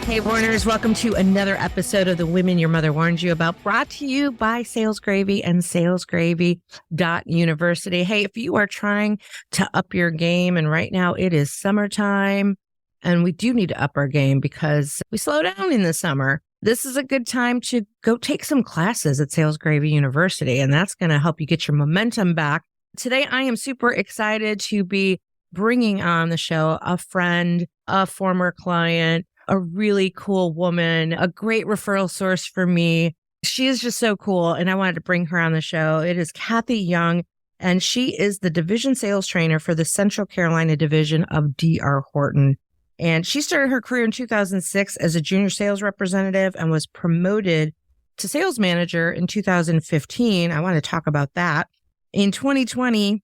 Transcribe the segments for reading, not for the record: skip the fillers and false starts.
Hey, Warners, welcome to another episode of The Women Your Mother Warned You About, brought to you by Sales Gravy and salesgravy.university. Hey, if you are trying to up your game, and right now it is summertime, and we do need to up our game because we slow down in the summer, this is a good time to go take some classes at Sales Gravy University, and that's going to help you get your momentum back. Today, I am super excited to be bringing on the show a friend, a former client, a really cool woman, a great referral source for me. She is just so cool, and I wanted to bring her on the show. It is Kathy Young, and she is the division sales trainer for the Central Carolina division of DR Horton. And she started her career in 2006 as a junior sales representative and was promoted to sales manager in 2015. I want to talk about that. In 2020,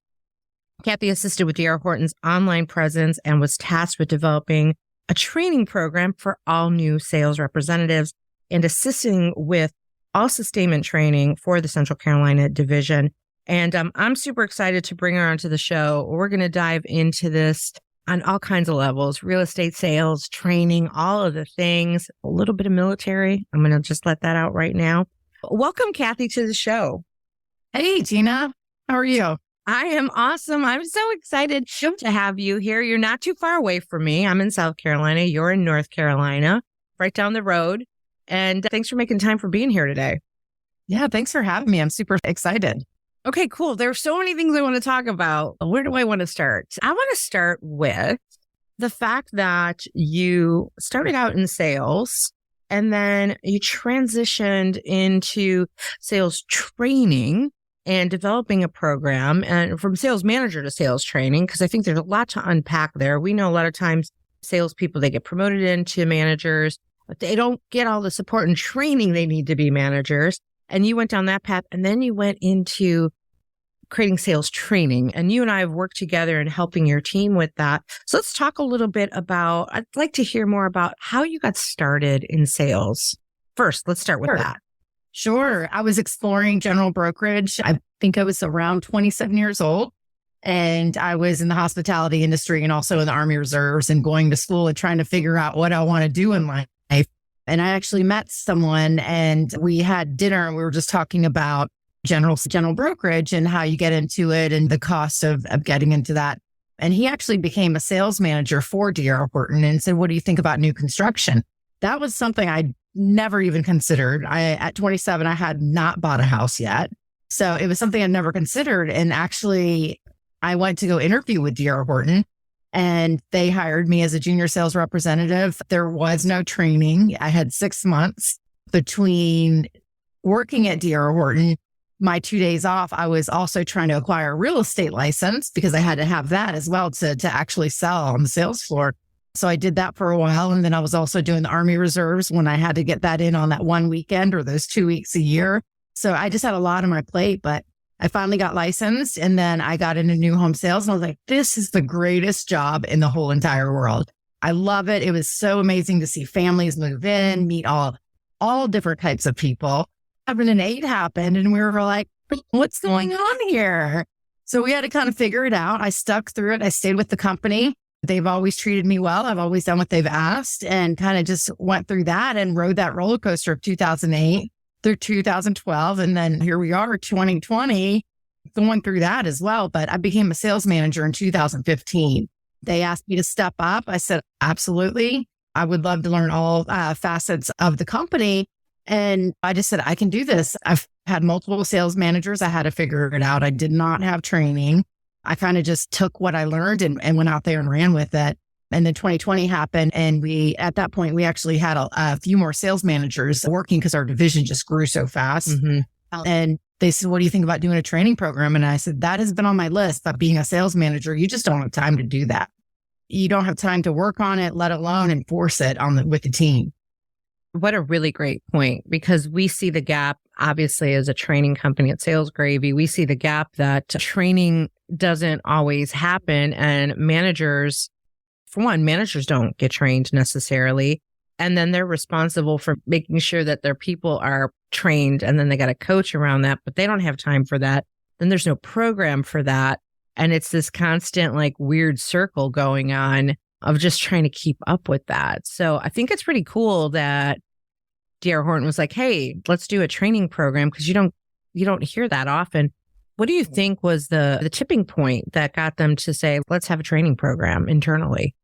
Kathy assisted with DR Horton's online presence and was tasked with developing a training program for all new sales representatives and assisting with all sustainment training for the Central Carolina division. And I'm super excited to bring her onto the show. We're going to dive into this on all kinds of levels: real estate sales, training, all of the things, a little bit of military. I'm going to just let that out right now. Welcome, Kathy, to the show. Hey, Gina. How are you? I am awesome. I'm so excited to have you here. You're not too far away from me. I'm in South Carolina. You're in North Carolina, right down the road. And thanks for making time for being here today. Yeah, thanks for having me. I'm super excited. Okay, cool. There are so many things I want to talk about. Where do I want to start? I want to start with the fact that you started out in sales and then you transitioned into sales training and developing a program, and from sales manager to sales training, because I think there's a lot to unpack there. We know a lot of times salespeople, they get promoted into managers, but they don't get all the support and training they need to be managers. And you went down that path, and then you went into creating sales training. And you and I have worked together in helping your team with that. So let's talk a little bit about, I'd like to hear more about how you got started in sales. First, let's start with that. Sure. I was exploring general brokerage. I think I was around 27 years old, and I was in the hospitality industry and also in the Army Reserves and going to school and trying to figure out what I want to do in life. And I actually met someone and we had dinner and we were just talking about general brokerage and how you get into it and the cost of getting into that. And he actually became a sales manager for DR Horton and said, "What do you think about new construction?" That was something I never even considered. At 27, I had not bought a house yet. So it was something I'd never considered. And actually, I went to go interview with DR Horton and they hired me as a junior sales representative. There was no training. I had 6 months between working at DR Horton. My 2 days off, I was also trying to acquire a real estate license because I had to have that as well to actually sell on the sales floor. So I did that for a while. And then I was also doing the Army Reserves when I had to get that in on that one weekend or those 2 weeks a year. So I just had a lot on my plate, but I finally got licensed and then I got into new home sales and I was like, this is the greatest job in the whole entire world. I love it. It was so amazing to see families move in, meet all different types of people. 2008 happened and we were like, what's going on here? So we had to kind of figure it out. I stuck through it. I stayed with the company. They've always treated me well. I've always done what they've asked and kind of just went through that and rode that roller coaster of 2008 through 2012. And then here we are, 2020, going through that as well. But I became a sales manager in 2015. They asked me to step up. I said, absolutely. I would love to learn all facets of the company. And I just said, I can do this. I've had multiple sales managers. I had to figure it out. I did not have training. I kind of just took what I learned and went out there and ran with it. And then 2020 happened. And at that point, we actually had a few more sales managers working because our division just grew so fast. Mm-hmm. And they said, what do you think about doing a training program? And I said, that has been on my list, but being a sales manager, you just don't have time to do that. You don't have time to work on it, let alone enforce it with the team. What a really great point, because we see the gap, obviously, as a training company at Sales Gravy. We see the gap that training doesn't always happen. And managers, for one, managers don't get trained necessarily. And then they're responsible for making sure that their people are trained. And then they got a coach around that, but they don't have time for that. Then there's no program for that. And it's this constant, like, weird circle going on. of just trying to keep up with that. So I think it's pretty cool that DR Horton was like, hey, let's do a training program, because you don't hear that often. What do you think was the tipping point that got them to say, let's have a training program internally?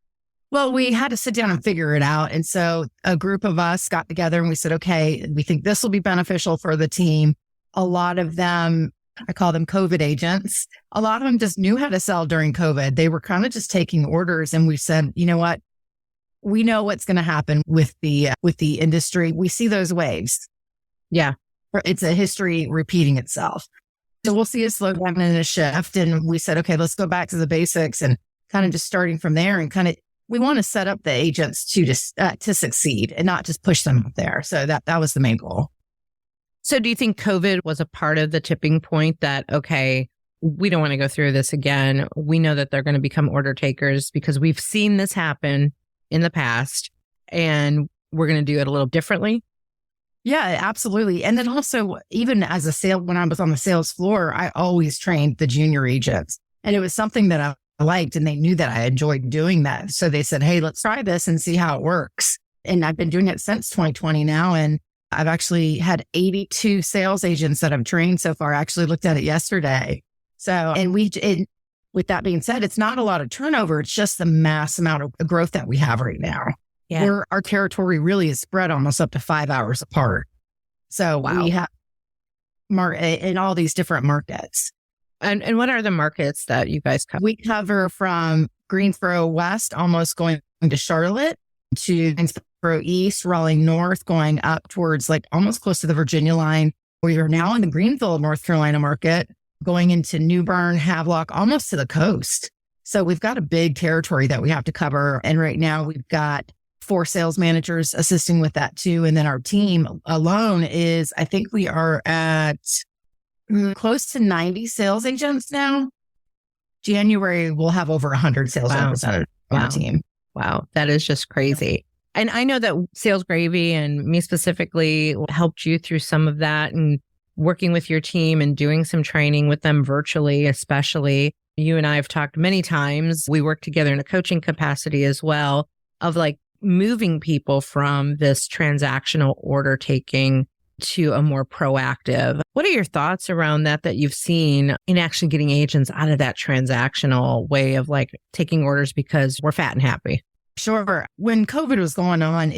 Well, we had to sit down and figure it out. And so a group of us got together and we said, okay, we think this will be beneficial for the team. A lot of them, I call them COVID agents. A lot of them just knew how to sell during COVID. They were kind of just taking orders. And we said, you know what? We know what's going to happen with the industry. We see those waves. Yeah. It's a history repeating itself. So we'll see a slowdown and a shift. And we said, okay, let's go back to the basics and kind of just starting from there, and kind of, we want to set up the agents to succeed and not just push them up there. So that was the main goal. So do you think COVID was a part of the tipping point that, okay, we don't want to go through this again. We know that they're going to become order takers because we've seen this happen in the past, and we're going to do it a little differently? Yeah, absolutely. And then also, even as when I was on the sales floor, I always trained the junior agents, and it was something that I liked, and they knew that I enjoyed doing that. So they said, hey, let's try this and see how it works. And I've been doing it since 2020 now. And I've actually had 82 sales agents that I've trained so far. I actually looked at it yesterday. So, and with that being said, it's not a lot of turnover. It's just the mass amount of growth that we have right now. Yeah. Our territory really is spread almost up to 5 hours apart. So we have in all these different markets. And what are the markets that you guys cover? We cover from Greensboro West, almost going to Charlotte, to Greensboro East, Raleigh North, going up towards like almost close to the Virginia line. We are now in the Greenville, North Carolina market, going into New Bern, Havelock, almost to the coast. So we've got a big territory that we have to cover. And right now we've got 4 sales managers assisting with that too. And then our team alone is, I think we are at close to 90 sales agents now. January, we'll have over 100 sales representatives on our team. Wow. That is just crazy. And I know that Sales Gravy and me specifically helped you through some of that, and working with your team and doing some training with them virtually, especially. You and I have talked many times. We work together in a coaching capacity as well, of like moving people from this transactional order taking to a more proactive. What are your thoughts around that you've seen in actually getting agents out of that transactional way of like taking orders because we're fat and happy? Sure. When COVID was going on,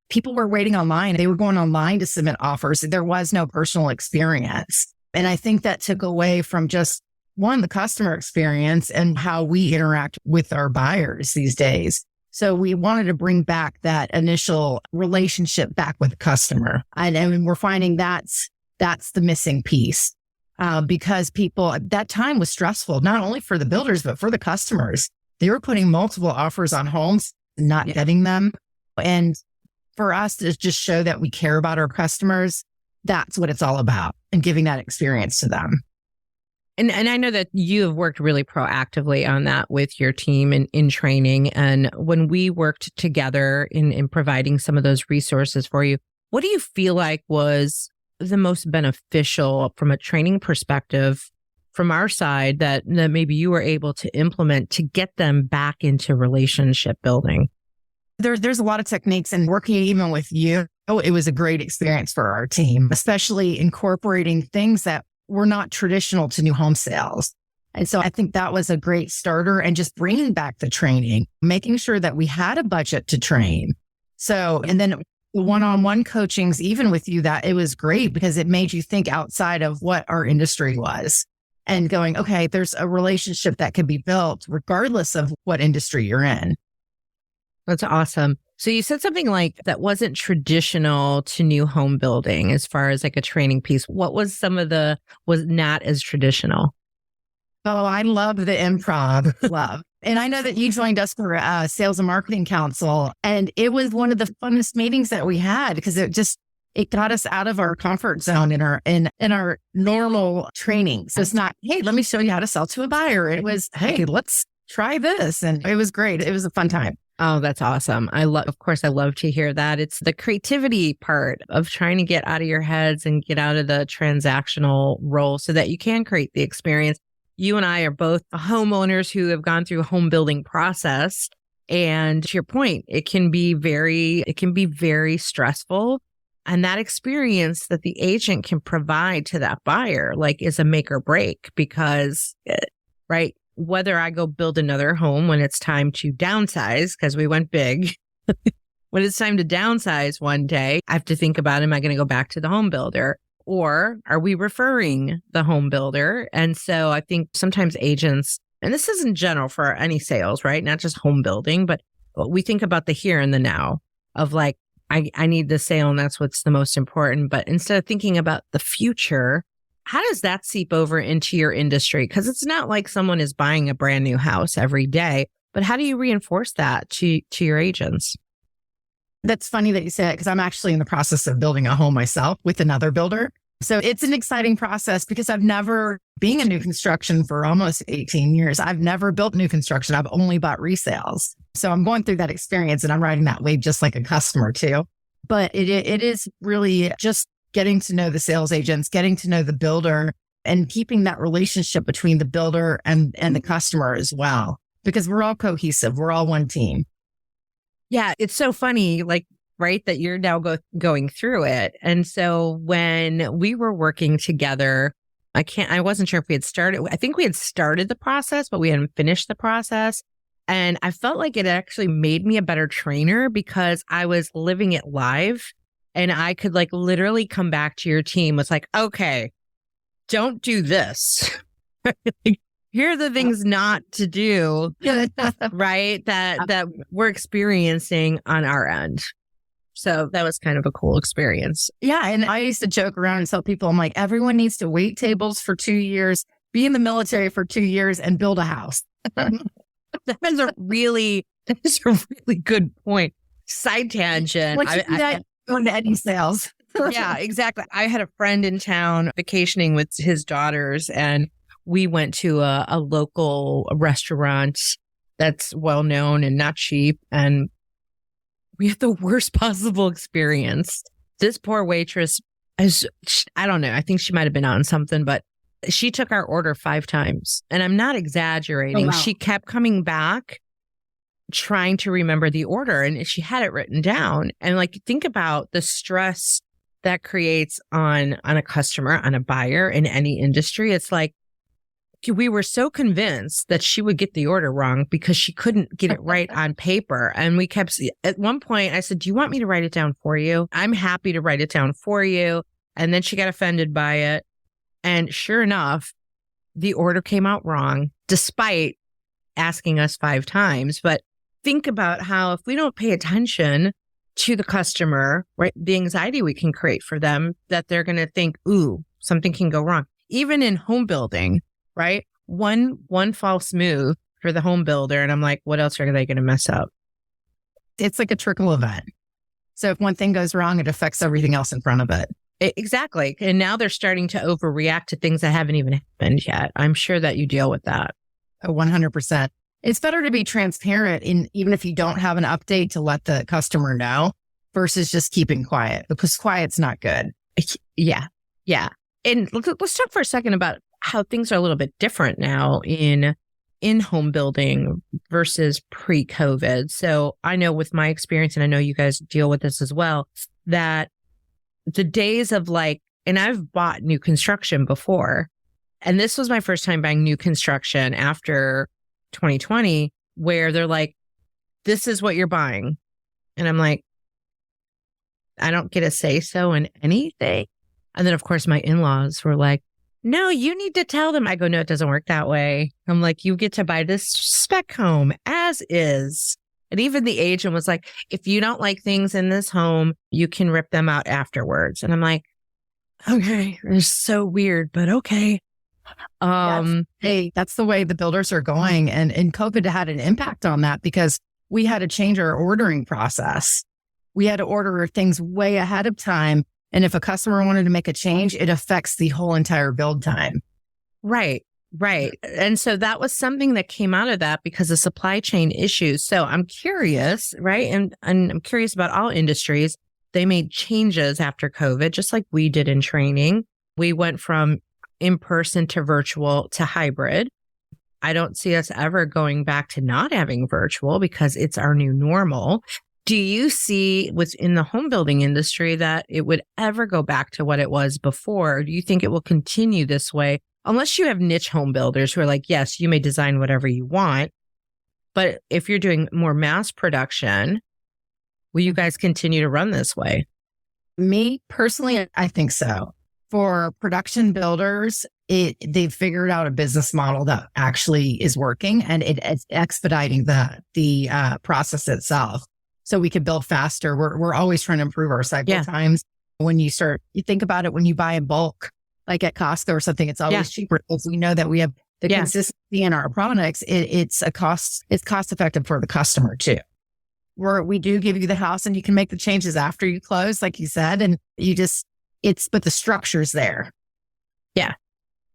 people were waiting online. They were going online to submit offers. There was no personal experience. And I think that took away from just the customer experience and how we interact with our buyers these days. So we wanted to bring back that initial relationship back with the customer. And we're finding that's the missing piece, because people, that time was stressful, not only for the builders, but for the customers. They were putting multiple offers on homes, not getting them. And for us to just show that we care about our customers, that's what it's all about, and giving that experience to them. And I know that you have worked really proactively on that with your team in training. And when we worked together in providing some of those resources for you, what do you feel like was the most beneficial from a training perspective from our side that maybe you were able to implement to get them back into relationship building? There's a lot of techniques, and working even with you, it was a great experience for our team, especially incorporating things that were not traditional to new home sales. And so I think that was a great starter, and just bringing back the training, making sure that we had a budget to train. So, and then the one-on-one coachings, even with you, that it was great because it made you think outside of what our industry was and going, okay, there's a relationship that can be built regardless of what industry you're in. That's awesome. So you said something like that wasn't traditional to new home building as far as like a training piece. What was was not as traditional? Oh, I love the improv. Love. And I know that you joined us for Sales and Marketing Council, and it was one of the funnest meetings that we had because it got us out of our comfort zone in our normal training. So it's not, hey, let me show you how to sell to a buyer. It was, hey, let's try this. And it was great. It was a fun time. Oh, that's awesome. Of course, I love to hear that. It's the creativity part of trying to get out of your heads and get out of the transactional role so that you can create the experience. You and I are both homeowners who have gone through a home building process. And to your point, it can be very stressful. And that experience that the agent can provide to that buyer, like, is a make or break because, right, whether I go build another home when it's time to downsize, because we went big, when it's time to downsize one day, I have to think about, am I going to go back to the home builder? Or are we referring the home builder? And so I think sometimes agents, and this is in general for any sales, right? Not just home building, but we think about the here and the now of like, I need the sale and that's what's the most important. But instead of thinking about the future, how does that seep over into your industry? Because it's not like someone is buying a brand new house every day, but how do you reinforce that to your agents? That's funny that you say it because I'm actually in the process of building a home myself with another builder. So it's an exciting process because being in new construction for almost 18 years, I've never built new construction. I've only bought resales. So I'm going through that experience and I'm riding that wave just like a customer too. But it is really just getting to know the sales agents, getting to know the builder and keeping that relationship between the builder and the customer as well, because we're all cohesive. We're all one team. Yeah, it's so funny, like, right, that you're now going through it. And so when we were working together, I wasn't sure if we had started. I think we had started the process, but we hadn't finished the process. And I felt like it actually made me a better trainer because I was living it live and I could like literally come back to your team. It's like, okay, don't do this. Here are the things not to do, right? That we're experiencing on our end. So that was kind of a cool experience. Yeah. And I used to joke around and tell people, I'm like, everyone needs to wait tables for 2 years, be in the military for 2 years and build a house. That is a really good point. Side tangent. Once you do that, going to any sales. Yeah, exactly. I had a friend in town vacationing with his daughters and we went to a local restaurant that's well known and not cheap. And we had the worst possible experience. This poor waitress, I don't know, I think she might have been on something, but she took our order 5 times. And I'm not exaggerating. Oh, wow. She kept coming back trying to remember the order and she had it written down. And like, think about the stress that creates on a customer, on a buyer in any industry. It's like, we were so convinced that she would get the order wrong because she couldn't get it right on paper. And we kept, at one point I said, do you want me to write it down for you? I'm happy to write it down for you. And then she got offended by it. And sure enough, the order came out wrong, despite asking us 5 times. But think about how if we don't pay attention to the customer, right, the anxiety we can create for them, that they're going to think, ooh, something can go wrong. Even in home building, right? One false move for the home builder. And I'm like, what else are they going to mess up? It's like a trickle event. So if one thing goes wrong, it affects everything else in front of it. Exactly. And now they're starting to overreact to things that haven't even happened yet. I'm sure that you deal with that. 100%. It's better to be transparent even if you don't have an update to let the customer know versus just keeping quiet because quiet's not good. Yeah. Yeah. And let's talk for a second about how things are a little bit different now in home building versus pre-COVID. So I know with my experience, and I know you guys deal with this as well, that the days of like, and I've bought new construction before, and this was my first time buying new construction after 2020, where they're like, this is what you're buying. And I'm like, I don't get a say so in anything. And then of course my in-laws were like, no, you need to tell them. I go, no, it doesn't work that way. I'm like, you get to buy this spec home as is. And even the agent was like, if you don't like things in this home, you can rip them out afterwards. And I'm like, okay, it's so weird, but okay. That's the way the builders are going. And COVID had an impact on that because we had to change our ordering process. We had to order things way ahead of time. And if a customer wanted to make a change, it affects the whole entire build time. Right. And so that was something that came out of that because of supply chain issues. So I'm curious, right? And I'm curious about all industries. They made changes after COVID, just like we did in training. We went from in-person to virtual to hybrid. I don't see us ever going back to not having virtual because it's our new normal. Do you see within the home building industry that it would ever go back to what it was before? Or do you think it will continue this way? Unless you have niche home builders who are like, yes, you may design whatever you want. But if you're doing more mass production, will you guys continue to run this way? Me personally, I think so. For production builders, they've figured out a business model that actually is working, and it's expediting the process itself. So we can build faster. We're always trying to improve our cycle times. When you think about it, when you buy in bulk, like at Costco or something, it's always cheaper because we know that we have the consistency in our products. It's cost effective for the customer too. We do give you the house and you can make the changes after you close, like you said, and but the structure's there. Yeah.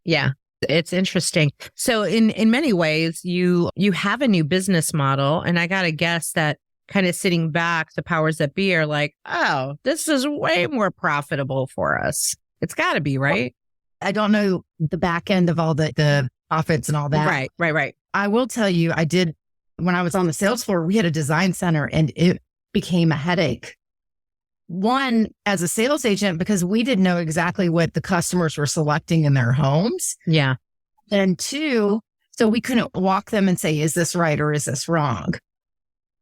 Yeah. It's interesting. So in many ways, you have a new business model, and I got to guess that kind of sitting back, the powers that be are like, oh, this is way more profitable for us. It's got to be, right? I don't know the back end of all the profits and all that. Right. I will tell you, when I was on the sales floor, we had a design center and it became a headache. One, as a sales agent, because we didn't know exactly what the customers were selecting in their homes. Yeah. And two, so we couldn't walk them and say, is this right or is this wrong?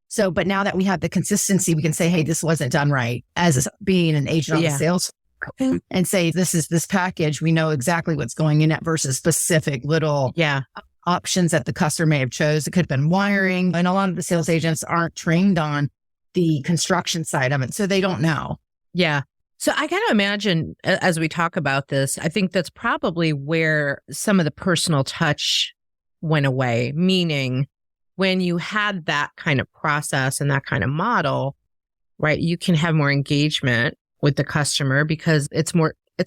So, but now that we have the consistency, we can say, hey, this wasn't done right as being an agent on the sales floor, and say, this is this package. We know exactly what's going in it versus specific little options that the customer may have chose. It could have been wiring. And a lot of the sales agents aren't trained on the construction side of it, so they don't know. Yeah. So I got to imagine as we talk about this, I think that's probably where some of the personal touch went away, meaning when you had that kind of process and that kind of model, right, you can have more engagement with the customer because it's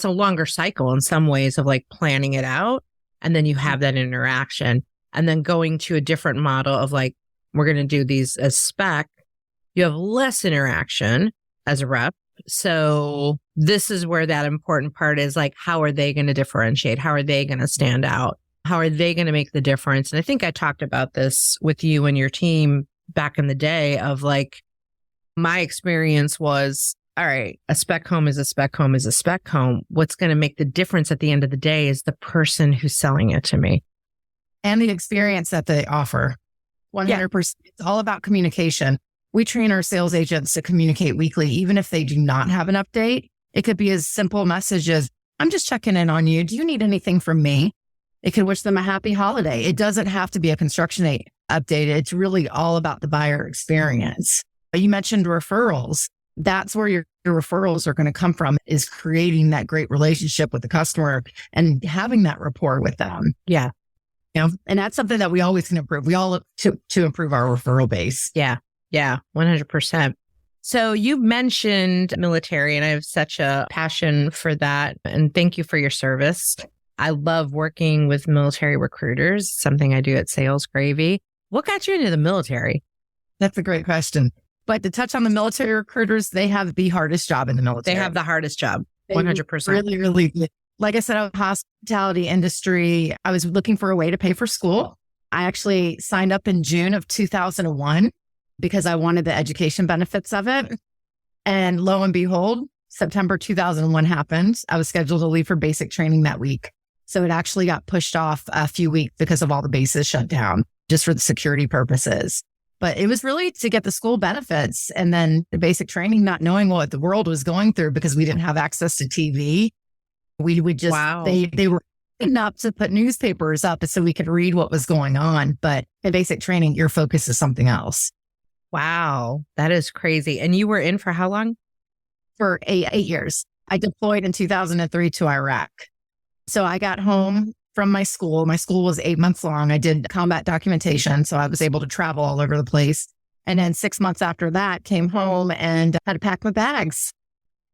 a longer cycle in some ways of like planning it out. And then you have that interaction, and then going to a different model of like, we're going to do these as spec. You have less interaction as a rep. So this is where that important part is like, how are they going to differentiate? How are they going to stand out? How are they going to make the difference? And I think I talked about this with you and your team back in the day of like, my experience was, all right, a spec home is a spec home is a spec home. What's going to make the difference at the end of the day is the person who's selling it to me. And the experience that they offer. 100%. It's all about communication. We train our sales agents to communicate weekly, even if they do not have an update. It could be as simple message as, I'm just checking in on you. Do you need anything from me? It could wish them a happy holiday. It doesn't have to be a construction update. It's really all about the buyer experience. You mentioned referrals. That's where your referrals are going to come from, is creating that great relationship with the customer and having that rapport with them. Yeah. And that's something that we always can improve. We all look to improve our referral base. Yeah. 100%. So you mentioned military, and I have such a passion for that. And thank you for your service. I love working with military recruiters, something I do at Sales Gravy. What got you into the military? That's a great question. But to touch on the military recruiters, they have the hardest job in the military. They have the hardest job, 100%. Really, really. Like I said, I was hospitality industry. I was looking for a way to pay for school. I actually signed up in June of 2001 because I wanted the education benefits of it. And lo and behold, September 2001 happened. I was scheduled to leave for basic training that week. So it actually got pushed off a few weeks because of all the bases shut down, just for the security purposes. But it was really to get the school benefits and then the basic training, not knowing what the world was going through because we didn't have access to TV. We would just, they were enough to put newspapers up so we could read what was going on. But in basic training, your focus is something else. Wow. That is crazy. And you were in for how long? For 8 years. I deployed in 2003 to Iraq. So I got home from my school. My school was 8 months long. I did combat documentation, so I was able to travel all over the place. And then 6 months after that, came home and had to pack my bags.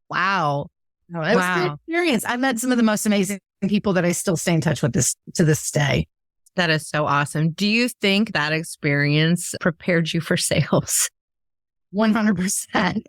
Wow. It was a good experience. I met some of the most amazing people that I still stay in touch with to this day. That is so awesome. Do you think that experience prepared you for sales? 100%.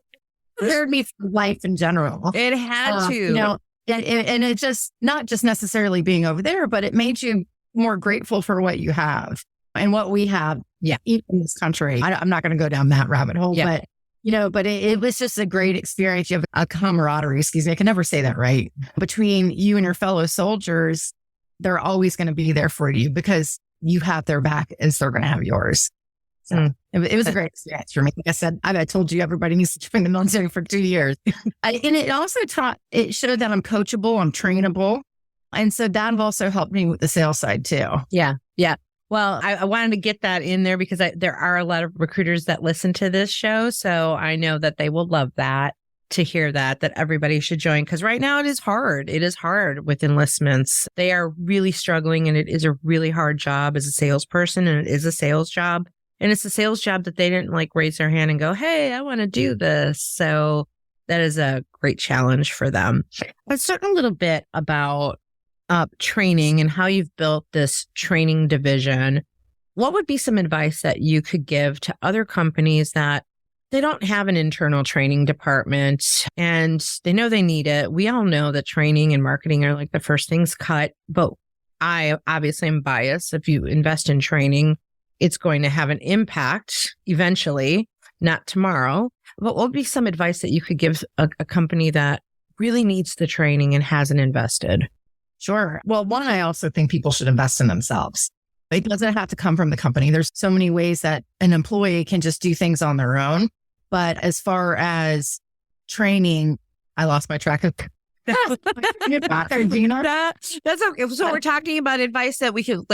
Prepared me for life in general. It had to. And it just, not just necessarily being over there, but it made you more grateful for what you have and what we have. Yeah. Even in this country. I'm not going to go down that rabbit hole, Yeah. but it was just a great experience. You have a camaraderie, excuse me. I can never say that right. Between you and your fellow soldiers, they're always going to be there for you because you have their back as they're going to have yours. So it was a great experience for me. Like I said, I told you everybody needs to join the military for 2 years. And it also it showed that I'm coachable, I'm trainable. And so that also helped me with the sales side too. Yeah. Yeah. Well, I wanted to get that in there because there are a lot of recruiters that listen to this show. So I know that they will love that, to hear that everybody should join. Because right now it is hard. It is hard with enlistments. They are really struggling, and it is a really hard job as a salesperson, and it is a sales job. And it's a sales job that they didn't like raise their hand and go, hey, I want to do this. So that is a great challenge for them. Let's talk a little bit about training and how you've built this training division. What would be some advice that you could give to other companies that they don't have an internal training department and they know they need it? We all know that training and marketing are like the first things cut, but I obviously am biased. If you invest in training, it's going to have an impact eventually, not tomorrow. But what would be some advice that you could give a company that really needs the training and hasn't invested? Sure. Well, one, I also think people should invest in themselves. It doesn't have to come from the company. There's so many ways that an employee can just do things on their own. But as far as training, I lost my track of Gina. That's okay. So we're talking about advice that we could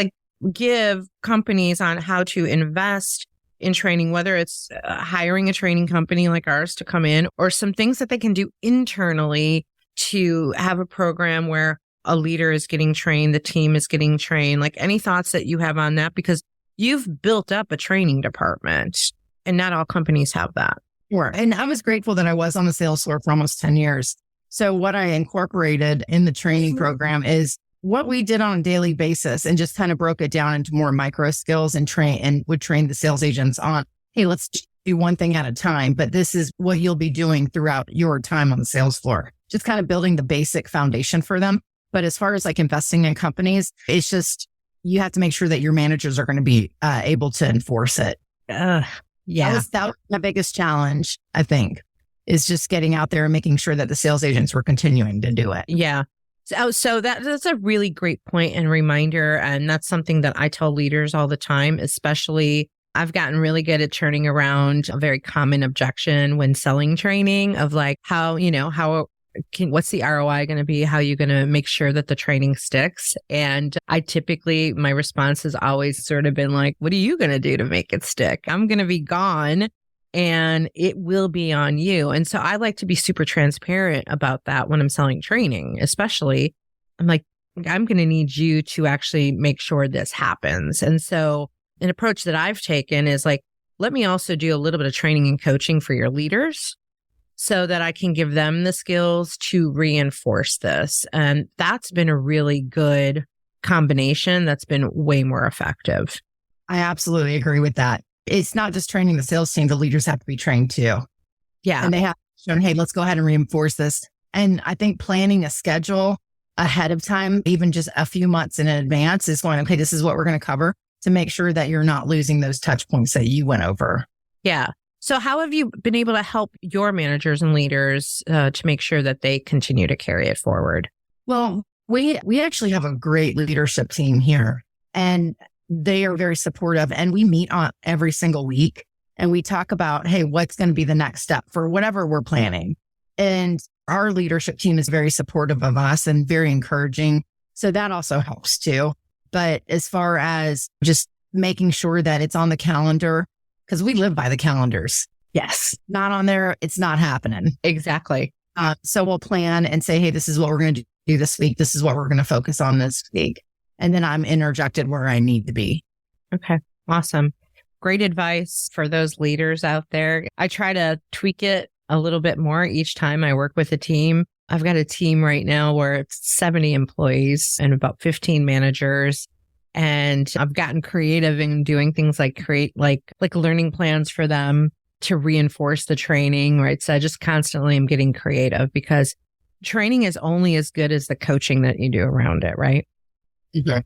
give companies on how to invest in training, whether it's hiring a training company like ours to come in, or some things that they can do internally to have a program where a leader is getting trained, the team is getting trained. Like, any thoughts that you have on that? Because you've built up a training department and not all companies have that. Sure. And I was grateful that I was on the sales floor for almost 10 years. So what I incorporated in the training program is what we did on a daily basis, and just kind of broke it down into more micro skills and would train the sales agents on, hey, let's do one thing at a time, but this is what you'll be doing throughout your time on the sales floor. Just kind of building the basic foundation for them. But as far as investing in companies, it's just, you have to make sure that your managers are going to be able to enforce it. Yeah. That was my biggest challenge, I think, is just getting out there and making sure that the sales agents were continuing to do it. Yeah. So that's a really great point and reminder. And that's something that I tell leaders all the time, especially I've gotten really good at turning around a very common objection when selling training of what's the ROI going to be? How are you going to make sure that the training sticks? And my response has always sort of been like, what are you going to do to make it stick? I'm going to be gone and it will be on you. And so I like to be super transparent about that when I'm selling training, especially. I'm like, I'm going to need you to actually make sure this happens. And so an approach that I've taken is let me also do a little bit of training and coaching for your leaders, so that I can give them the skills to reinforce this. And that's been a really good combination that's been way more effective. I absolutely agree with that. It's not just training the sales team, the leaders have to be trained too. Yeah. And they have shown, hey, let's go ahead and reinforce this. And I think planning a schedule ahead of time, even just a few months in advance, is going, okay, this is what we're going to cover, to make sure that you're not losing those touch points that you went over. Yeah. So how have you been able to help your managers and leaders to make sure that they continue to carry it forward? Well, we actually have a great leadership team here, and they are very supportive, and we meet on every single week and we talk about, hey, what's going to be the next step for whatever we're planning. And our leadership team is very supportive of us and very encouraging. So that also helps too. But as far as just making sure that it's on the calendar, because we live by the calendars. Yes. Not on there, it's not happening. Exactly. So we'll plan and say, hey, this is what we're going to do this week. This is what we're going to focus on this week. And then I'm interjected where I need to be. Okay. Awesome. Great advice for those leaders out there. I try to tweak it a little bit more each time I work with a team. I've got a team right now where it's 70 employees and about 15 managers. And I've gotten creative in doing things like create like learning plans for them to reinforce the training, right? So I just constantly am getting creative, because training is only as good as the coaching that you do around it, right? Okay.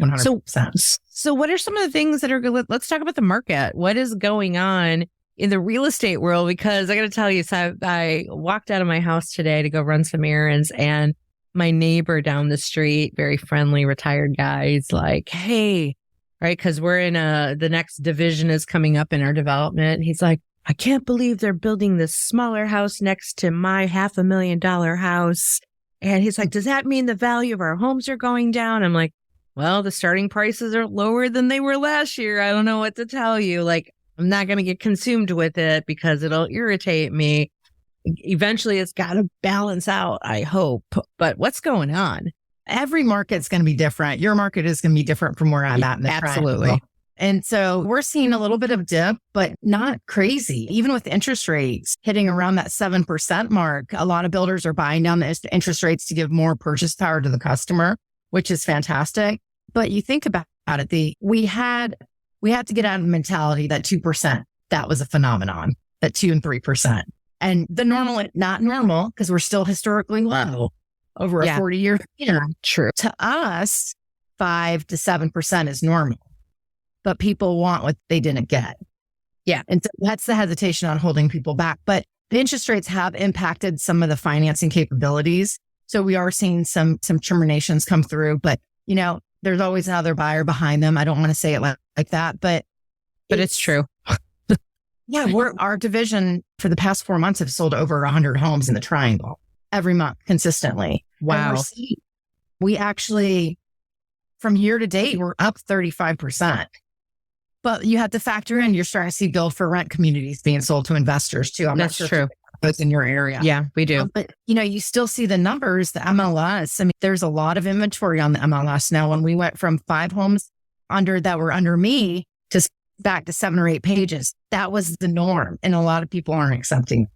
100%. So what are some of the things that are good? Let's talk about the market. What is going on in the real estate world? Because I got to tell you, so I walked out of my house today to go run some errands, and my neighbor down the street, very friendly, retired guy, is like, hey, right? Because we're in the next division is coming up in our development. He's like, I can't believe they're building this smaller house next to my $500,000 house. And he's like, does that mean the value of our homes are going down? I'm like, well, the starting prices are lower than they were last year. I don't know what to tell you. Like, I'm not going to get consumed with it because it'll irritate me. Eventually, it's got to balance out, I hope. But what's going on? Every market's going to be different. Your market is going to be different from where I'm at in the Absolutely. triangle. And so we're seeing a little bit of dip, but not crazy. Even with interest rates hitting around that 7% mark, a lot of builders are buying down the interest rates to give more purchase power to the customer, which is fantastic. But you think about it, we had to get out of the mentality that 2%, that was a phenomenon, that 2 and 3%. And the normal, not normal, because we're still historically low over a 40-year period. True. To us, 5 to 7% is normal. But people want what they didn't get. Yeah. And so that's the hesitation on holding people back. But the interest rates have impacted some of the financing capabilities. So we are seeing some terminations come through, but there's always another buyer behind them. I don't want to say it like that, but it's true. Yeah. Our division for the past 4 months have sold over 100 homes in the triangle every month consistently. Wow. We actually, from year to date, we're up 35%. But you have to factor in, you're starting to see build for rent communities being sold to investors too. That's true. Both in your area. Yeah, we do. But you still see the numbers, the MLS. I mean, there's a lot of inventory on the MLS now. When we went from 5 homes that were under me to back to 7 or 8 pages, that was the norm. And a lot of people aren't accepting.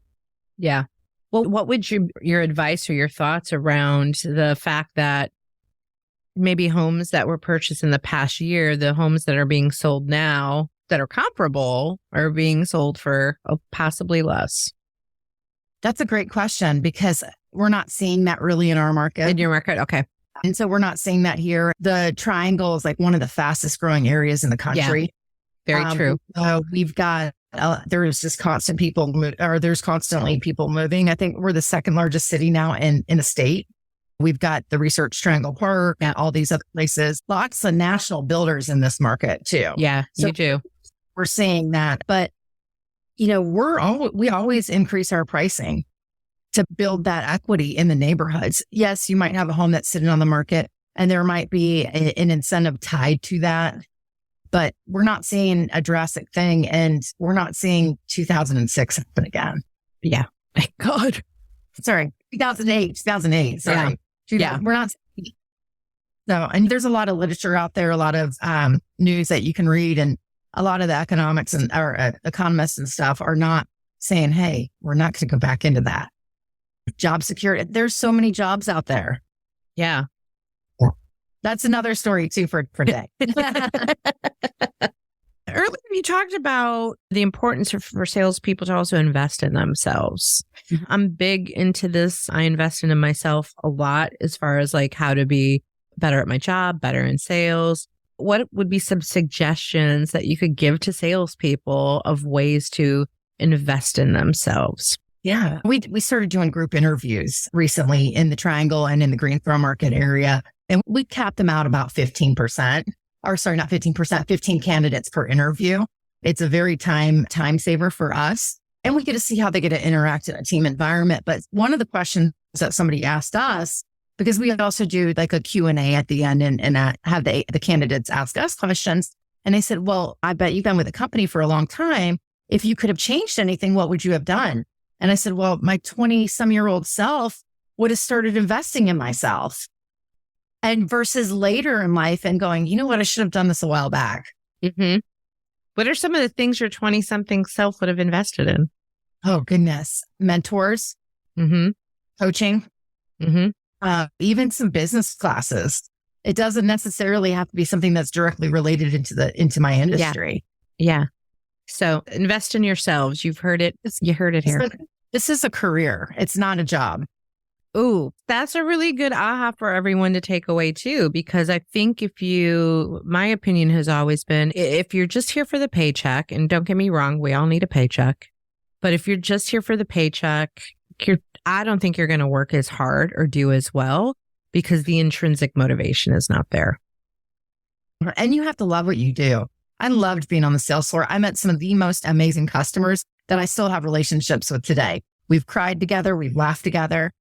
Yeah. Well, what would your advice or your thoughts around the fact that maybe homes that were purchased in the past year, the homes that are being sold now that are comparable are being sold for possibly less? That's a great question because we're not seeing that really in our market. In your market? Okay. And so we're not seeing that here. The triangle is like one of the fastest growing areas in the country. Yeah, very true. We've got, there's just constant people, there's constantly people moving. I think we're the second largest city now in the state. We've got the Research Triangle Park and all these other places. Lots of national builders in this market too. Yeah, so you do. We're seeing that. But, we always increase our pricing to build that equity in the neighborhoods. Yes, you might have a home that's sitting on the market and there might be an incentive tied to that, but we're not seeing a drastic thing and we're not seeing 2006 happen again. Yeah. Thank God. Sorry, 2008. Sorry. Yeah. We're not. So, and there's a lot of literature out there, a lot of news that you can read, and a lot of the economics and economists and stuff are not saying, hey, we're not going to go back into that. Job security. There's so many jobs out there. Yeah. That's another story too for today. Earlier, you talked about the importance for salespeople to also invest in themselves. Mm-hmm. I'm big into this. I invest in myself a lot as far as like how to be better at my job, better in sales. What would be some suggestions that you could give to salespeople of ways to invest in themselves? Yeah, we started doing group interviews recently in the Triangle and in the Greensboro market area, and we capped them out about 15%. Or sorry, not 15%, 15 candidates per interview. It's a very time saver for us. And we get to see how they get to interact in a team environment. But one of the questions that somebody asked us, because we also do like a Q&A at the end and have the candidates ask us questions. And they said, well, I bet you've been with the company for a long time. If you could have changed anything, what would you have done? And I said, well, my 20-some-year-old self would have started investing in myself. And versus later in life and going, you know what, I should have done this a while back. Mm-hmm. What are some of the things your 20-something self would have invested in? Oh, goodness. Mentors, coaching, even some business classes. It doesn't necessarily have to be something that's directly related into my industry. Yeah. So invest in yourselves. You've heard it. You heard it here. This is a career. It's not a job. Ooh, that's a really good aha for everyone to take away too, because I think my opinion has always been, if you're just here for the paycheck, and don't get me wrong, we all need a paycheck, but if you're just here for the paycheck, I don't think you're going to work as hard or do as well because the intrinsic motivation is not there. And you have to love what you do. I loved being on the sales floor. I met some of the most amazing customers that I still have relationships with today. We've cried together. We've laughed together.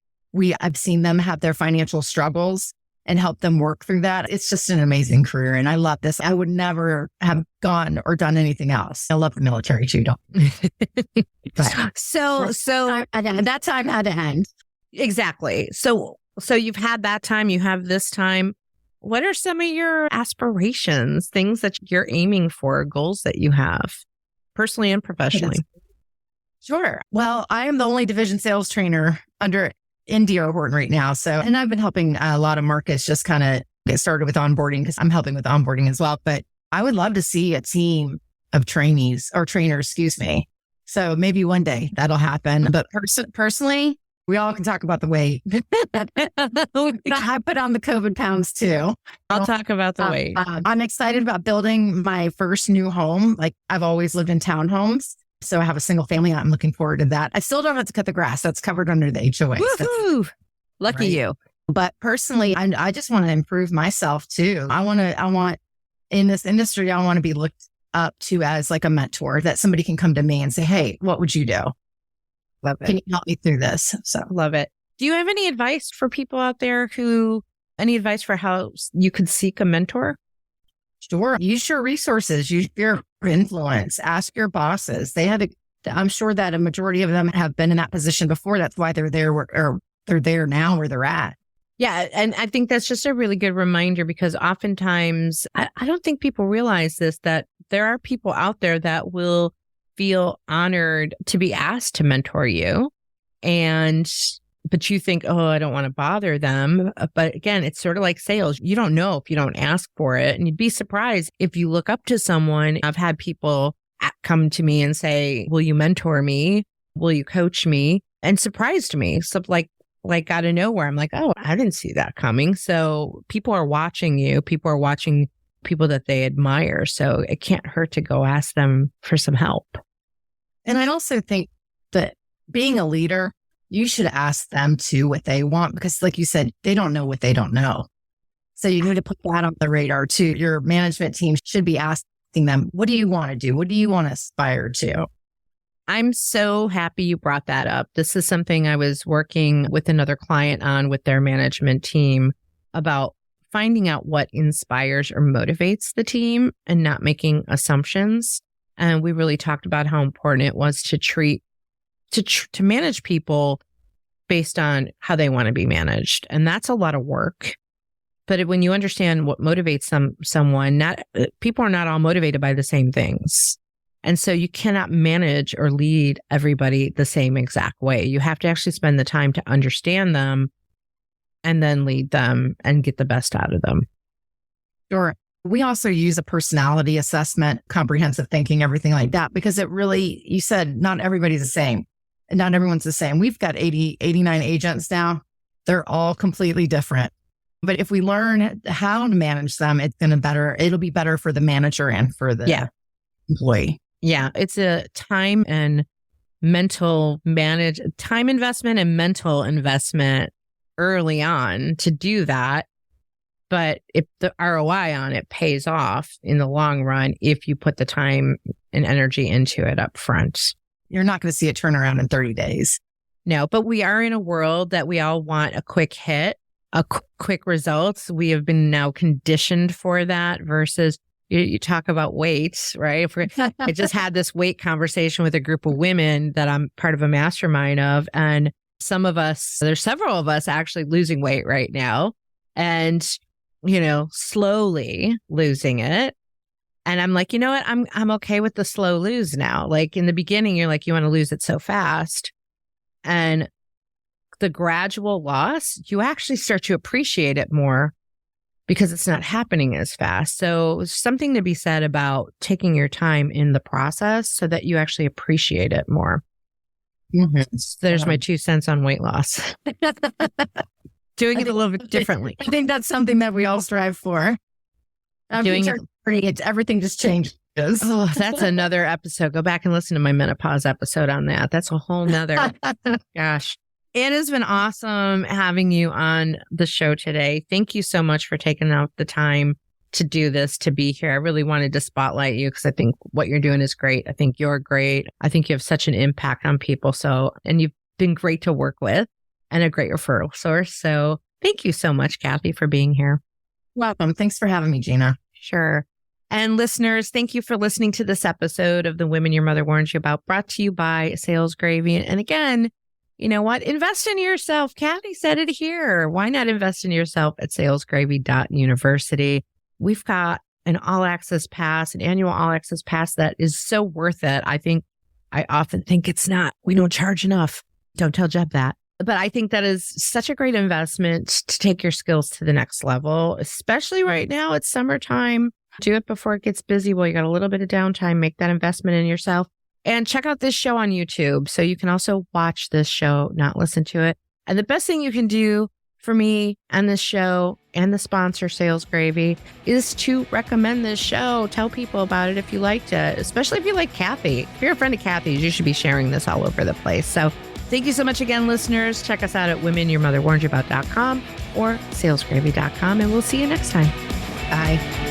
I've seen them have their financial struggles and help them work through that. It's just an amazing career. And I love this. I would never have gone or done anything else. I love the military too. So that time had to end. Exactly. So you've had that time, you have this time. What are some of your aspirations, things that you're aiming for, goals that you have personally and professionally? Sure. Well, I am the only division sales trainer in DR Horton right now. And I've been helping a lot of markets just kind of get started with onboarding because I'm helping with onboarding as well. But I would love to see a team of trainees or trainers, So maybe one day that'll happen. But personally, we all can talk about the weight. I put on the COVID pounds too. I'll talk about the weight. I'm excited about building my first new home. Like I've always lived in townhomes. So I have a single family. I'm looking forward to that. I still don't have to cut the grass. That's covered under the HOA. Woohoo! Lucky you. But personally, I just want to improve myself too. I want in this industry, I want to be looked up to as like a mentor that somebody can come to me and say, hey, what would you do? Love it. Can you help me through this? So love it. Do you have any advice for people out there any advice for how you could seek a mentor? Sure. Use your resources, use your influence, ask your bosses. I'm sure that a majority of them have been in that position before. That's why they're there or they're there now where they're at. Yeah. And I think that's just a really good reminder because oftentimes I don't think people realize this, that there are people out there that will feel honored to be asked to mentor you. But you think, oh, I don't want to bother them. But again, it's sort of like sales. You don't know if you don't ask for it. And you'd be surprised if you look up to someone. I've had people come to me and say, will you mentor me? Will you coach me? And surprised me. So like out of nowhere, I'm like, oh, I didn't see that coming. So people are watching you. People are watching people that they admire. So it can't hurt to go ask them for some help. And I also think that being a leader, you should ask them too what they want, because like you said, they don't know what they don't know. So you need to put that on the radar too. Your management team should be asking them, what do you want to do? What do you want to aspire to? I'm so happy you brought that up. This is something I was working with another client on with their management team about finding out what inspires or motivates the team and not making assumptions. And we really talked about how important it was to manage people based on how they want to be managed. And that's a lot of work. But when you understand what motivates someone, people are not all motivated by the same things. And so you cannot manage or lead everybody the same exact way. You have to actually spend the time to understand them and then lead them and get the best out of them. Sure. We also use a personality assessment, comprehensive thinking, everything like that, because you said not everybody's the same. And not everyone's the same. We've got 89 agents now. They're all completely different. But if we learn how to manage them, it'll be better for the manager and for the employee. Yeah. It's a time investment and mental investment early on to do that. But if the ROI on it pays off in the long run, if you put the time and energy into it up front. You're not going to see it turn around in 30 days. No, but we are in a world that we all want a quick hit, quick results. We have been now conditioned for that versus you talk about weights, right? I just had this weight conversation with a group of women that I'm part of a mastermind of. And there's several of us actually losing weight right now and, slowly losing it. And I'm like, you know what? I'm okay with the slow lose now. Like in the beginning, you're like, you want to lose it so fast. And the gradual loss, you actually start to appreciate it more because it's not happening as fast. So there's something to be said about taking your time in the process so that you actually appreciate it more. There's my 2 cents on weight loss. Doing it a little bit differently. I think that's something that we all strive for. Everything just changes. Oh, that's another episode. Go back and listen to my menopause episode on that. That's a whole nother. Gosh. It has been awesome having you on the show today. Thank you so much for taking out the time to do this, to be here. I really wanted to spotlight you because I think what you're doing is great. I think you're great. I think you have such an impact on people. And you've been great to work with and a great referral source. So thank you so much, Kathy, for being here. Welcome. Thanks for having me, Gina. Sure. And listeners, thank you for listening to this episode of The Women Your Mother Warns You About, brought to you by Sales Gravy. And again, you know what? Invest in yourself. Kathy said it here. Why not invest in yourself at salesgravy.university? We've got an all-access pass, an annual all-access pass that is so worth it. I often think it's not. We don't charge enough. Don't tell Jeb that. But I think that is such a great investment to take your skills to the next level, especially right now. It's summertime. Do it before it gets busy. Well, you got a little bit of downtime. Make that investment in yourself. And check out this show on YouTube. So you can also watch this show, not listen to it. And the best thing you can do for me and this show and the sponsor, Sales Gravy, is to recommend this show. Tell people about it if you liked it, especially if you like Kathy. If you're a friend of Kathy's, you should be sharing this all over the place. So thank you so much again, listeners. Check us out at womenyourmotherwarnsyouabout.com or salesgravy.com. And we'll see you next time. Bye.